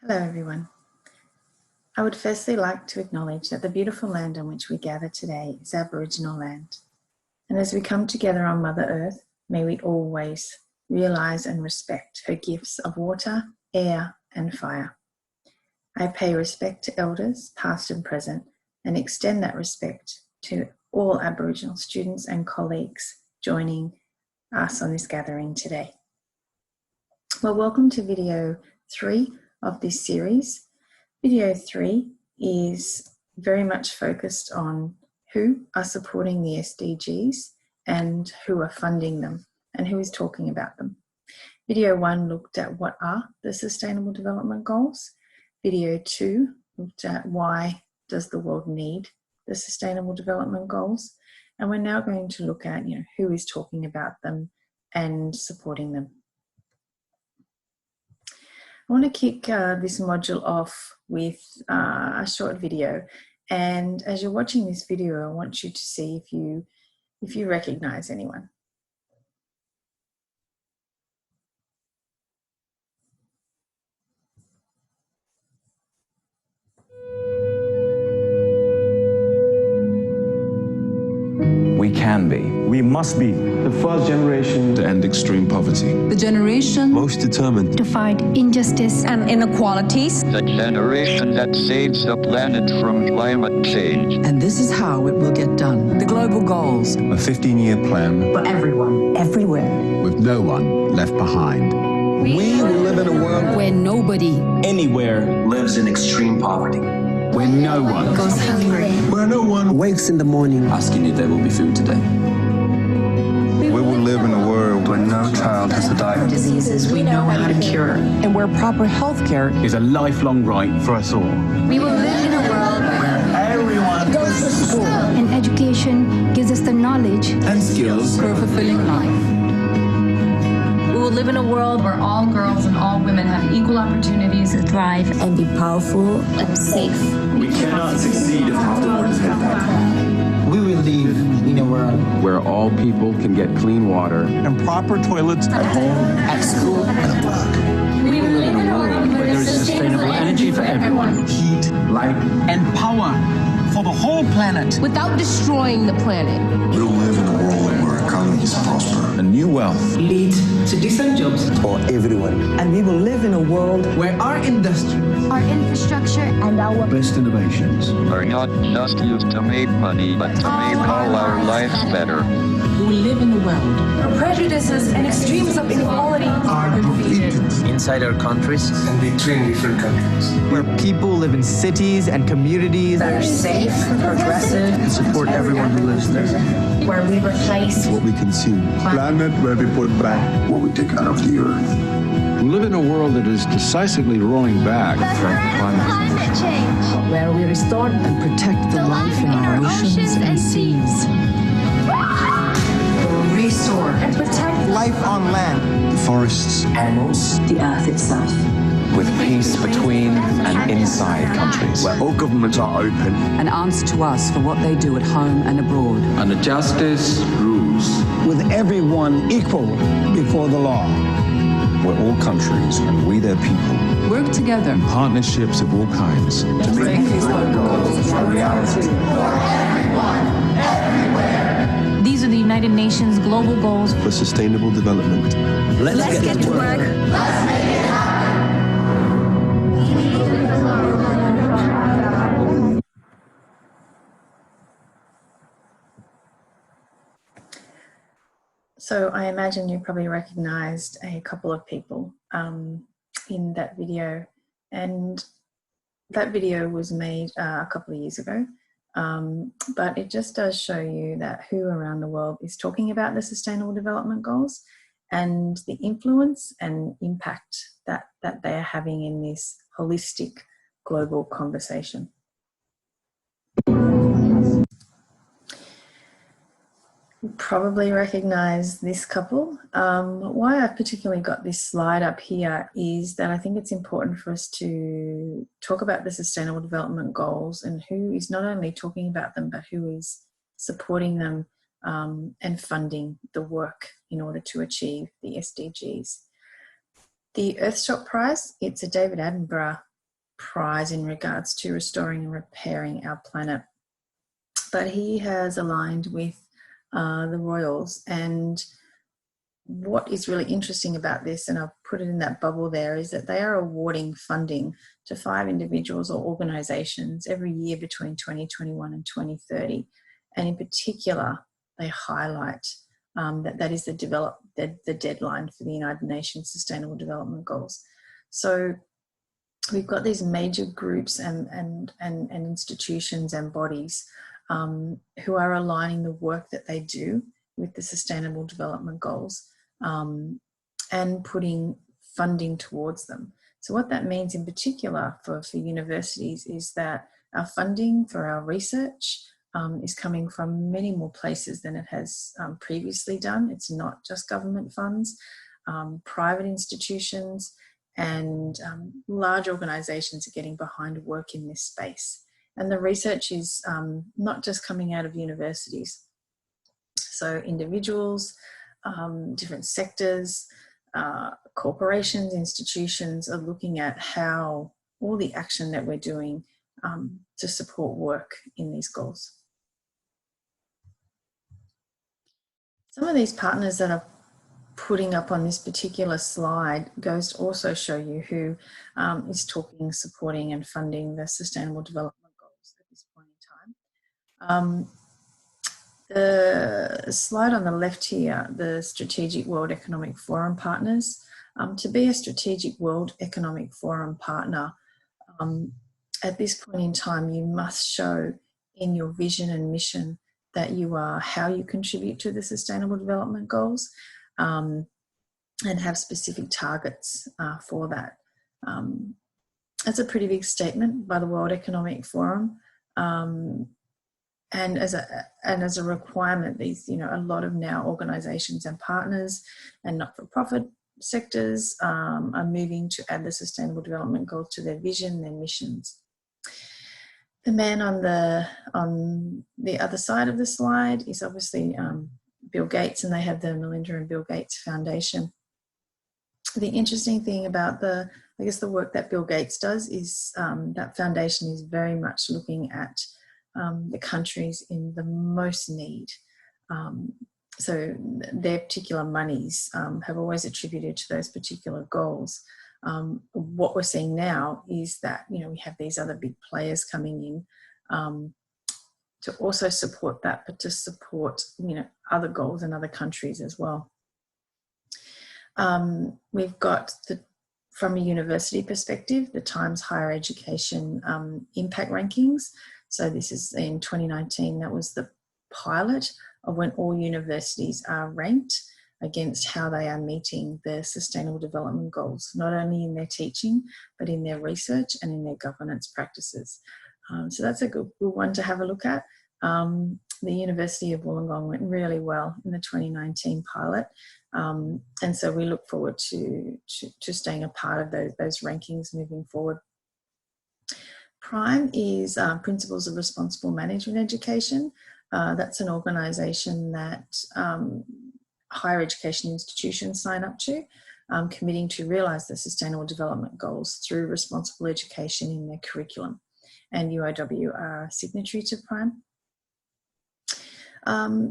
Hello everyone. I would firstly like to acknowledge that the beautiful land on which we gather today is Aboriginal land. And as we come together on Mother Earth, may we always realise and respect her gifts of water, air and fire. I pay respect to elders, past and present, and extend that respect to all Aboriginal students and colleagues joining us on this gathering today. Well, welcome to video 3 of this series. Video 3 is very much focused on who are supporting the SDGs and who are funding them and who is talking about them. Video 1 looked at what are the Sustainable Development Goals. Video 2 looked at why does the world need the Sustainable Development Goals. And we're now going to look at who is talking about them and supporting them. I want to kick this module off with a short video, and as you're watching this video, I want you to see if you recognize anyone. We can be. We must be the first generation to end extreme poverty. The generation most determined to fight injustice and inequalities. The generation that saves the planet from climate change. And this is how it will get done. The global goals. A 15-year plan For everyone, everywhere. with no one left behind. We will live in a world Where nobody anywhere lives in extreme poverty. Where no one goes hungry. Where no one wakes in the morning asking if there will be food today. We will live in a world where no child has to die. Diseases we know how to cure. And where proper health care is a lifelong right for us all. We will live in a world where everyone goes to school and education gives us the knowledge and skills for a fulfilling life. We will live in a world where all girls and all women have equal opportunities to thrive and be powerful and safe. we cannot succeed if afterwards we have. We will live in a world Where all people can get clean water And proper toilets at home. At school. and work. We will live in a world where there is sustainable energy for everyone. Heat, light, And power for the whole planet. Without destroying the planet. We will live in a world where economies prosper. And new wealth. lead to decent jobs for everyone. And we will live in a world where our industry, Our infrastructure and our best innovations. Are not just used to make money, but to make all our lives better. We will live in a world Where prejudices and extremes of inequality are defeated inside our countries, and between different countries. where people live in cities and communities that are safe, progressive, and support everyone who lives there. where we replace What we consume. Planet where we put back What we take out of the earth. We live in a world that is decisively rolling back from climate change. where we restore and protect the life in our oceans and seas. Restore and protect life on land, The forests. animals, the earth itself. With peace between and inside countries. Where all governments are open. And answer to us for what they do at home and abroad. And the justice rules. with everyone equal before the law. Where all countries and we their people. Work together. Partnerships of all kinds. To make these goals a reality. These are the United Nations global goals. For sustainable development. Let's get to work. So I imagine you probably recognized a couple of people in that video, and that video was made a couple of years ago, but it just does show you that who around the world is talking about the Sustainable Development Goals and the influence and impact that they are having in this holistic global conversation. Probably recognize this couple. Why I've particularly got this slide up here is that I think it's important for us to talk about the Sustainable Development Goals and who is not only talking about them, but who is supporting them and funding the work in order to achieve the SDGs. The Earthshot Prize, it's a David Attenborough prize in regards to restoring and repairing our planet. But he has aligned with the royals, and what is really interesting about this, and I'll put it in that bubble there, is that they are awarding funding to 5 individuals or organisations every year between 2021 and 2030. And in particular, they highlight that is the deadline for the United Nations Sustainable Development Goals. So we've got these major groups and institutions and bodies who are aligning the work that they do with the Sustainable Development Goals and putting funding towards them. So what that means in particular for universities is that our funding for our research is coming from many more places than it has previously done. It's not just government funds, private institutions and large organisations are getting behind work in this space. And the research is not just coming out of universities. So individuals, different sectors, corporations, institutions are looking at how all the action that we're doing to support work in these goals. Some of these partners that are putting up on this particular slide goes to also show you who is talking, supporting and funding the Sustainable Development Goals at this point in time. The slide on the left here, the Strategic World Economic Forum partners. To be a Strategic World Economic Forum partner, at this point in time, you must show in your vision and mission that you are how you contribute to the Sustainable Development Goals and have specific targets for that. That's a pretty big statement by the World Economic Forum. And as a requirement, these, a lot of now organisations and partners and not-for-profit sectors are moving to add the Sustainable Development Goals to their vision, their missions. The man on the other side of the slide is obviously Bill Gates, and they have the Melinda and Bill Gates Foundation. The interesting thing about the work that Bill Gates does is that foundation is very much looking at the countries in the most need. So their particular monies have always attributed to those particular goals. What we're seeing now is that, we have these other big players coming in to also support that, but to support, other goals in other countries as well. We've got, from a university perspective, the Times Higher Education Impact Rankings. So this is in 2019, that was the pilot of when all universities are ranked against how they are meeting the Sustainable Development Goals, not only in their teaching, but in their research and in their governance practices. So that's a good one to have a look at. The University of Wollongong went really well in the 2019 pilot. And so we look forward to staying a part of those rankings moving forward. PRIME is Principles of Responsible Management Education. That's an organisation that higher education institutions sign up to, committing to realise the Sustainable Development Goals through responsible education in their curriculum. And UIW are signatory to PRIME.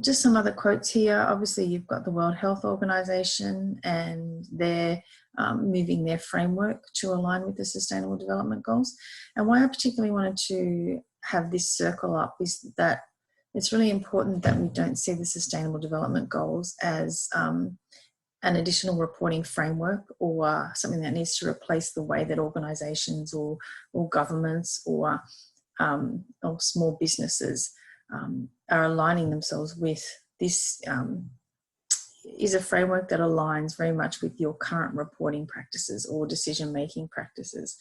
Just some other quotes here. Obviously, you've got the World Health Organization, and they're moving their framework to align with the Sustainable Development Goals. And why I particularly wanted to have this circle up is that it's really important that we don't see the Sustainable Development Goals as an additional reporting framework or something that needs to replace the way that organisations or governments or small businesses are aligning themselves with. This is a framework that aligns very much with your current reporting practices or decision-making practices.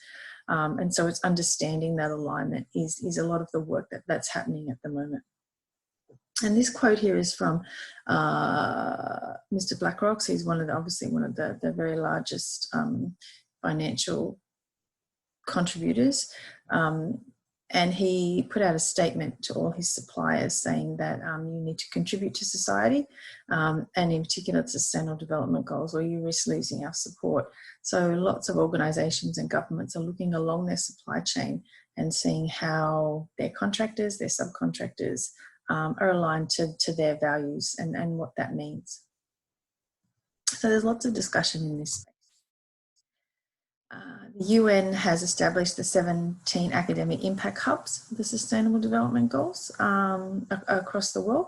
And so it's understanding that alignment is a lot of the work that's happening at the moment. And this quote here is from Mr. Blackrock. He's obviously one of the very largest financial contributors. And he put out a statement to all his suppliers saying that you need to contribute to society, and in particular to Sustainable Development Goals, or you risk losing our support. So lots of organisations and governments are looking along their supply chain and seeing how their contractors, their subcontractors are aligned to their values and what that means. So there's lots of discussion in this space. The UN has established the 17 academic impact hubs for the Sustainable Development Goals across the world.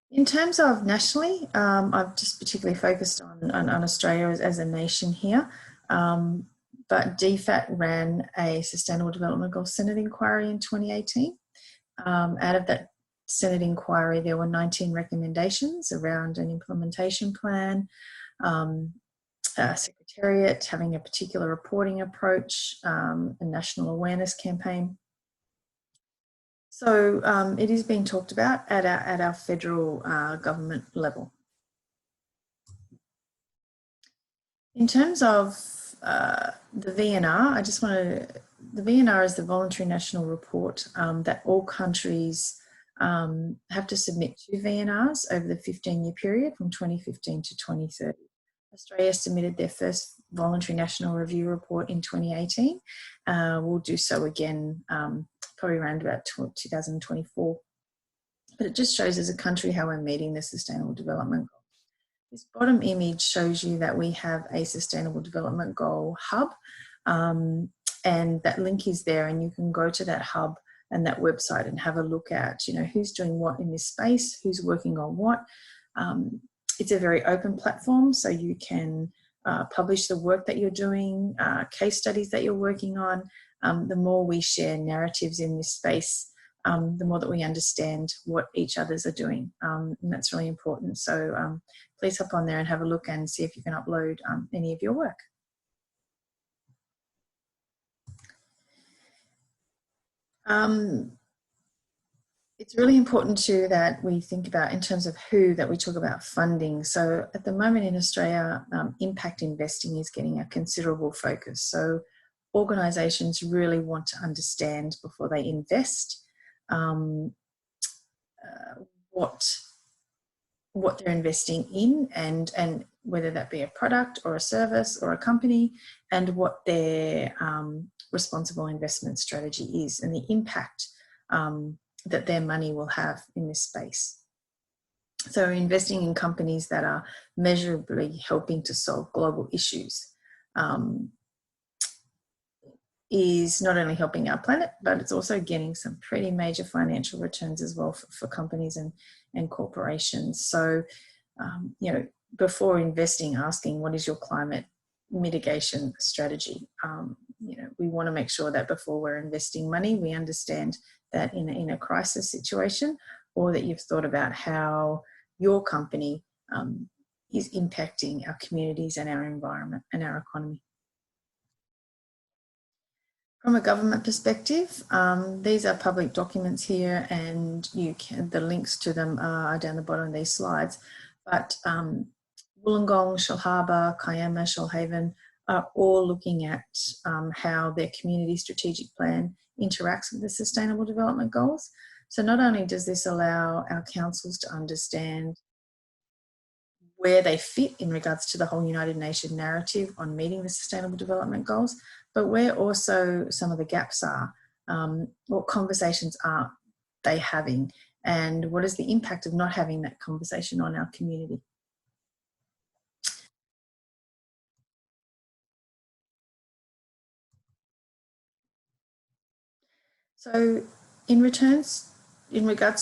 In terms of nationally, I've just particularly focused on Australia as a nation here, but DFAT ran a Sustainable Development Goals Senate inquiry in 2018. Out of that Senate inquiry, there were 19 recommendations around an implementation plan, Secretariat having a particular reporting approach, a national awareness campaign. So it is being talked about at our federal government level. In terms of the VNR, the VNR is the Voluntary National Report that all countries have to submit 2 VNRs over the 15-year period from 2015 to 2030. Australia submitted their first voluntary national review report in 2018. We'll do so again probably around about 2024. But it just shows as a country how we're meeting the Sustainable Development Goals. This bottom image shows you that we have a Sustainable Development Goal hub, and that link is there, and you can go to that hub and that website and have a look at, who's doing what in this space, who's working on what. It's a very open platform, so you can publish the work that you're doing, case studies that you're working on. The more we share narratives in this space, the more that we understand what each others are doing, and that's really important. So please hop on there and have a look and see if you can upload any of your work. It's really important too that we think about, in terms of who, that we talk about funding. So at the moment in Australia, impact investing is getting a considerable focus. So organisations really want to understand before they invest what they're investing in, and whether that be a product or a service or a company, and what their responsible investment strategy is, and the impact that their money will have in this space. So investing in companies that are measurably helping to solve global issues is not only helping our planet, but it's also getting some pretty major financial returns as well for companies and corporations. So, before investing, asking what is your climate mitigation strategy? We want to make sure that before we're investing money, we understand that in a crisis situation, or that you've thought about how your company is impacting our communities and our environment and our economy. From a government perspective, these are public documents here, and the links to them are down the bottom of these slides. But Wollongong, Shellharbour, Kiama, Shoalhaven are all looking at how their community strategic plan interacts with the Sustainable Development Goals. So not only does this allow our councils to understand where they fit in regards to the whole United Nations narrative on meeting the Sustainable Development Goals, but where also some of the gaps are, what conversations are they having, and what is the impact of not having that conversation on our community. So in regards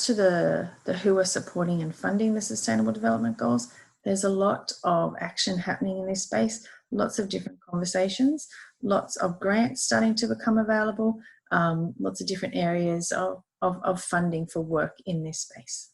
to the who are supporting and funding the Sustainable Development Goals, there's a lot of action happening in this space, lots of different conversations, lots of grants starting to become available, lots of different areas of funding for work in this space.